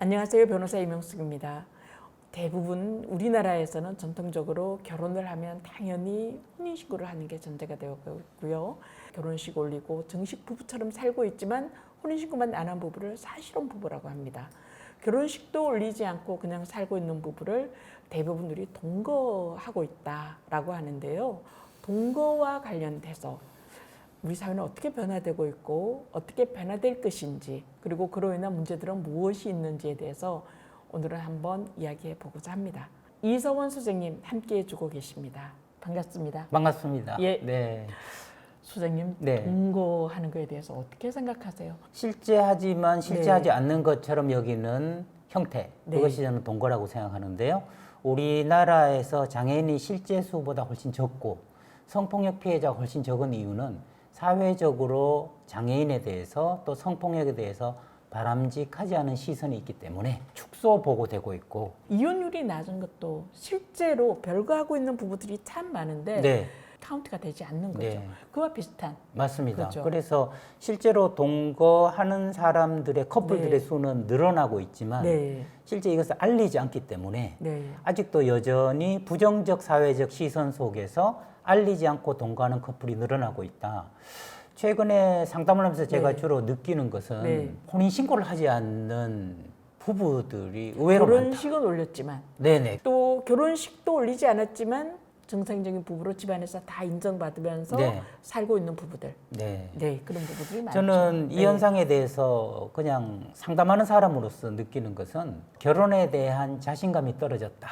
안녕하세요. 변호사 이명숙입니다. 대부분 우리나라에서는 전통적으로 결혼을 하면 당연히 혼인신고를 하는 게 전제가 되어 있고요. 결혼식 올리고 정식 부부처럼 살고 있지만 혼인신고만 안 한 부부를 사실혼 부부라고 합니다. 결혼식도 올리지 않고 그냥 살고 있는 부부를 대부분들이 동거하고 있다라고 하는데요. 동거와 관련돼서 우리 사회는 어떻게 변화되고 있고 어떻게 변화될 것인지, 그리고 그로 인한 문제들은 무엇이 있는지에 대해서 오늘은 한번 이야기해 보고자 합니다. 이서원 소장님 함께해 주고 계십니다. 반갑습니다. 반갑습니다. 예. 네. 소장님, 네. 동거하는 거에 대해서 어떻게 생각하세요? 실제하지만 실제하지 네. 않는 것처럼 여기는 형태, 네. 그것이 저는 동거라고 생각하는데요. 우리나라에서 장애인이 실제 수보다 훨씬 적고 성폭력 피해자가 훨씬 적은 이유는 사회적으로 장애인에 대해서 또 성폭력에 대해서 바람직하지 않은 시선이 있기 때문에 축소 보고되고 있고. 이혼율이 낮은 것도 실제로 별거하고 있는 부부들이 참 많은데 네. 카운트가 되지 않는 거죠. 네. 그와 비슷한. 맞습니다. 그렇죠. 그래서 실제로 동거하는 사람들의 커플들의 네. 수는 늘어나고 있지만 네. 실제 이것을 알리지 않기 때문에 네. 아직도 여전히 부정적 사회적 시선 속에서 알리지 않고 동거하는 커플이 늘어나고 있다. 최근에 상담을 하면서 제가 네. 주로 느끼는 것은 네. 혼인신고를 하지 않는 부부들이 의외로 많다. 결혼식은 올렸지만 네네. 또 결혼식도 올리지 않았지만 정상적인 부부로 집안에서 다 인정받으면서 네. 살고 있는 부부들. 네. 네, 그런 부부들이 많죠. 저는 이 네. 현상에 대해서 그냥 상담하는 사람으로서 느끼는 것은 결혼에 대한 자신감이 떨어졌다.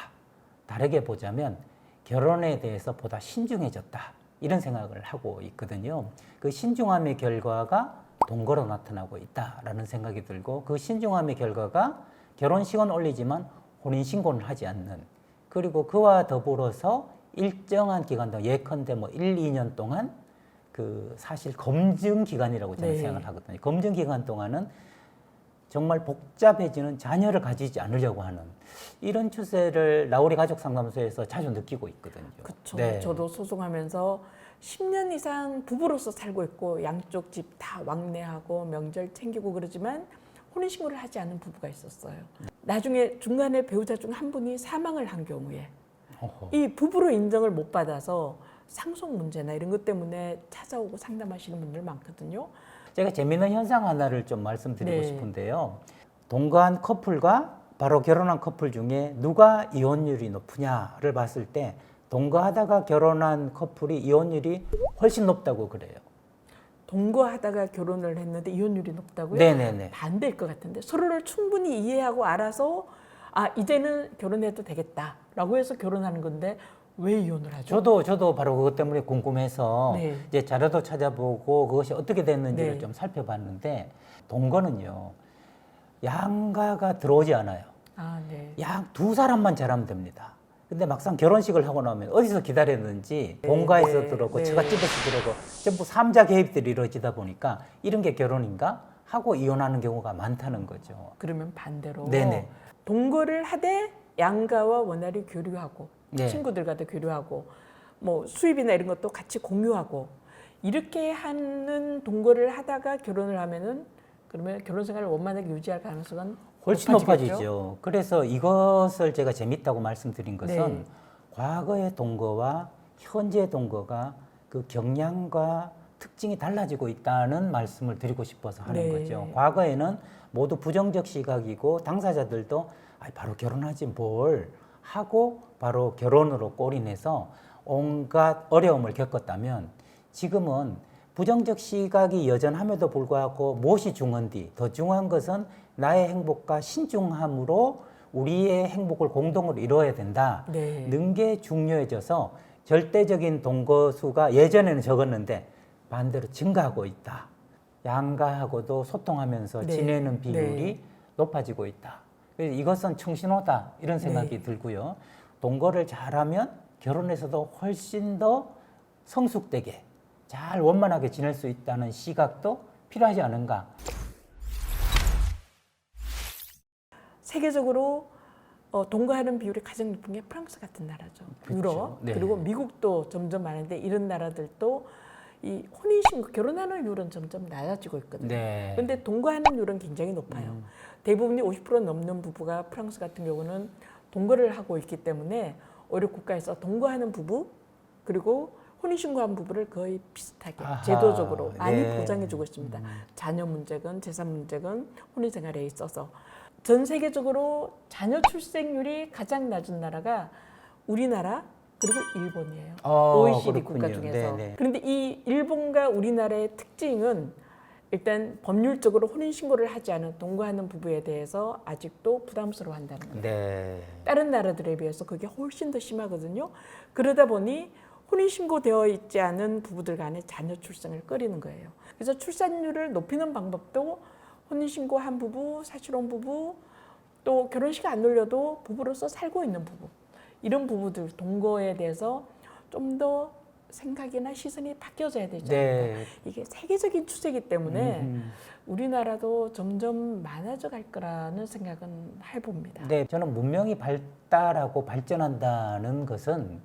다르게 보자면 결혼에 대해서 보다 신중해졌다. 이런 생각을 하고 있거든요. 그 신중함의 결과가 동거로 나타나고 있다라는 생각이 들고, 그 신중함의 결과가 결혼식은 올리지만 혼인신고는 하지 않는, 그리고 그와 더불어서 일정한 기간 동안, 예컨대 뭐 1, 2년 동안 그 사실 검증 기간이라고 저는 네. 생각을 하거든요. 검증 기간 동안은 정말 복잡해지는 자녀를 가지지 않으려고 하는 이런 추세를 나우리 가족상담소에서 자주 느끼고 있거든요. 그렇죠. 네. 저도 소송하면서 10년 이상 부부로서 살고 있고 양쪽 집 다 왕래하고 명절 챙기고 그러지만 혼인신고를 하지 않는 부부가 있었어요. 나중에 중간에 배우자 중 한 분이 사망을 한 경우에 어허. 이 부부로 인정을 못 받아서 상속 문제나 이런 것 때문에 찾아오고 상담하시는 분들 많거든요. 제가 재미있는 현상 하나를 좀 말씀드리고 네. 싶은데요. 동거한 커플과 바로 결혼한 커플 중에 누가 이혼율이 높으냐를 봤을 때 동거하다가 결혼한 커플이 이혼율이 훨씬 높다고 그래요. 동거하다가 결혼을 했는데 이혼율이 높다고요? 네네네. 반대일 것 같은데 서로를 충분히 이해하고 알아서 이제는 결혼해도 되겠다라고 해서 결혼하는 건데 왜 이혼을 하죠? 저도 바로 그것 때문에 궁금해서 네. 이제 자료도 찾아보고 그것이 어떻게 됐는지를 네. 좀 살펴봤는데, 동거는요, 양가가 들어오지 않아요. 네. 양 두 사람만 잘하면 됩니다. 근데 막상 결혼식을 하고 나면 어디서 기다렸는지 본가에서 네. 들어오고 네. 처갓집에서 들어오고 전부 삼자 개입들이 이루어지다 보니까 이런 게 결혼인가 하고 이혼하는 경우가 많다는 거죠. 그러면 반대로 네네. 동거를 하되 양가와 원활히 교류하고 네. 친구들과도 교류하고 뭐 수입이나 이런 것도 같이 공유하고 이렇게 하는 동거를 하다가 결혼을 하면은 그러면 결혼 생활을 원만하게 유지할 가능성은 훨씬 높아지겠죠? 높아지죠. 그래서 이것을 제가 재밌다고 말씀드린 것은 네. 과거의 동거와 현재 동거가 그 경향과 특징이 달라지고 있다는 말씀을 드리고 싶어서 하는 네. 거죠. 과거에는 모두 부정적 시각이고 당사자들도 바로 결혼하지 뭘 하고 바로 결혼으로 골인해서 온갖 어려움을 겪었다면, 지금은 부정적 시각이 여전함에도 불구하고 무엇이 중요한디, 더 중요한 것은 나의 행복과 신중함으로 우리의 행복을 공동으로 이루어야 된다. 네. 는 게 중요해져서 절대적인 동거 수가 예전에는 적었는데 반대로 증가하고 있다. 양가하고도 소통하면서 네. 지내는 비율이 네. 높아지고 있다. 그래서 이것은 청신호다 이런 생각이 네. 들고요. 동거를 잘하면 결혼에서도 훨씬 더 성숙되게 잘 원만하게 지낼 수 있다는 시각도 필요하지 않은가. 세계적으로 동거하는 비율이 가장 높은 게 프랑스 같은 나라죠. 그렇죠. 유럽 네. 그리고 미국도 점점 많은데 이런 나라들도 이 혼인신고 결혼하는 율은 점점 낮아지고 있거든요. 네. 그런데 동거하는 율은 굉장히 높아요. 대부분이 50% 넘는 부부가 프랑스 같은 경우는 동거를 하고 있기 때문에 오히려 국가에서 동거하는 부부 그리고 혼인신고한 부부를 거의 비슷하게 아하, 제도적으로 많이 예. 보장해주고 있습니다. 자녀 문제건 재산 문제건 혼인생활에 있어서 전 세계적으로 자녀 출생률이 가장 낮은 나라가 우리나라 그리고 일본이에요. OECD 국가 그렇군요. 중에서. 네네. 그런데 이 일본과 우리나라의 특징은 일단 법률적으로 혼인신고를 하지 않은 동거하는 부부에 대해서 아직도 부담스러워한다는 거예요. 네. 다른 나라들에 비해서 그게 훨씬 더 심하거든요. 그러다 보니 혼인신고되어 있지 않은 부부들 간의 자녀 출생을 꺼리는 거예요. 그래서 출산율을 높이는 방법도 혼인신고한 부부, 사실혼 부부, 또 결혼식 안 올려도 부부로서 살고 있는 부부 이런 부부들 동거에 대해서 좀 더 생각이나 시선이 바뀌어져야 되지 않을까. 네. 이게 세계적인 추세이기 때문에 우리나라도 점점 많아져 갈 거라는 생각은 해봅니다. 네, 저는 문명이 발달하고 발전한다는 것은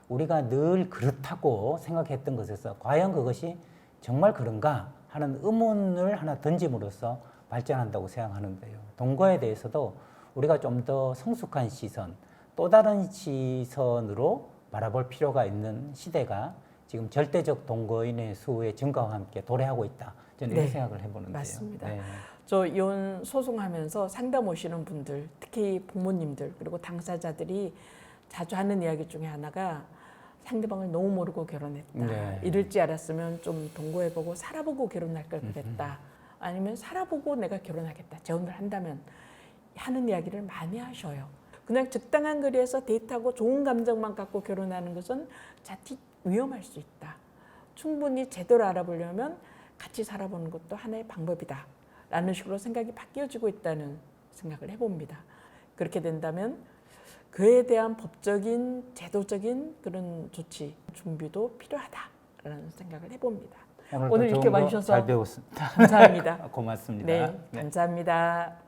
우리가 늘 그렇다고 생각했던 것에서 과연 그것이 정말 그런가 하는 의문을 하나 던짐으로써 발전한다고 생각하는데요. 동거에 대해서도 우리가 좀 더 성숙한 시선, 또 다른 시선으로 바라볼 필요가 있는 시대가 지금 절대적 동거인의 수의 증가와 함께 도래하고 있다. 저는 이렇게 네, 생각을 해보는데요. 맞습니다. 네. 저 이혼 소송하면서 상담 오시는 분들, 특히 부모님들 그리고 당사자들이 자주 하는 이야기 중에 하나가 상대방을 너무 모르고 결혼했다. 네. 이럴 줄 알았으면 좀 동거해보고 살아보고 결혼할 걸 그랬다. 아니면 살아보고 내가 결혼하겠다. 재혼을 한다면 하는 이야기를 많이 하셔요. 그냥 적당한 거리에서 데이트하고 좋은 감정만 갖고 결혼하는 것은 자칫 위험할 수 있다. 충분히 제대로 알아보려면 같이 살아보는 것도 하나의 방법이다. 라는 식으로 생각이 바뀌어지고 있다는 생각을 해봅니다. 그렇게 된다면 그에 대한 법적인, 제도적인 그런 조치, 준비도 필요하다라는 생각을 해봅니다. 오늘 이렇게 좋은 거 와주셔서 잘 배웠습니다. 감사합니다. 고맙습니다. 네, 감사합니다.